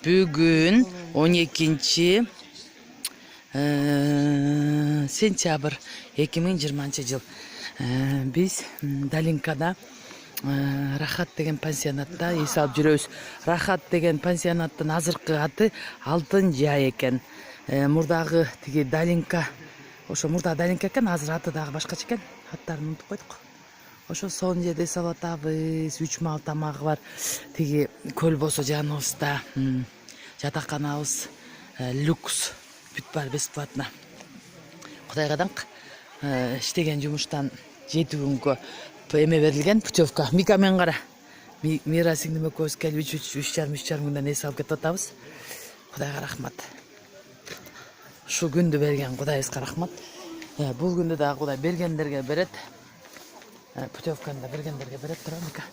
Bugün 12 sentyabr 2020 yıl. Biz Dalinka'da Рахат деген пансионатта эс алып жүрөбүз. Рахат деген пансионаттын азыркы аты Алтын жай экен. Мурдагы тиги Далинка, ошо мурда Далинка экен, азыр аты дагы башкача экен. Аттарын унутуп койдук. Ошо сонун жерде эс алып атабыз. 3 мал тамагы бар. Тиги көл болсо жаныбызда. Жатаканабыз люкс. Бүт бар бесплатно. Кудайга даңк. Иштеген жумуштан 7 күнгө эме берилген путевка. Мика мен кара. Мира сиңдим экөөбүз келип 3,5 күндөн эс алып кетип атабыз. Кудайга рахмат. Шу күндү берген Кудайыбызга рахмат. Бул күндү дагы Кудай бергендерге берет. Путевканы да бергендерге берет, тура Мика.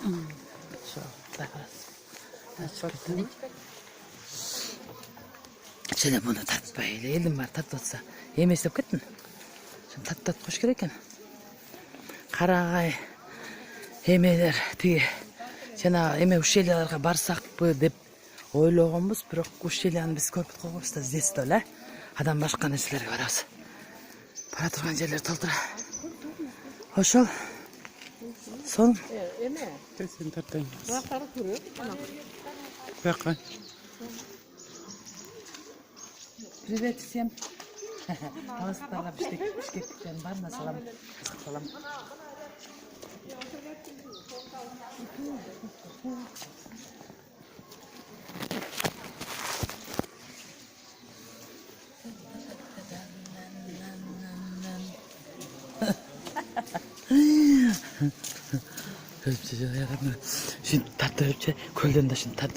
Ошо Кудайга рахмат. Сен муну тартпай эле, элдин баары тартып атса, эместеп кеттин. Сен тартып кош керек экен. Карагай эмелер тиги жана эме ущельяларга барсакпы деп ойлогонбуз, бирок ущельяны биз көрүп койгонбуз да, здесь да эле. Адам башка нерселерге барабыз. Бара турган жерлер толтура. Ошол сон эме Сен тартайын. бактары көрөт анан. Бияка. Привет всем. Алыстарға Бишкектен барына салам. Салам. Şimdi tatlı öpçe, kölden de şimdi tatlı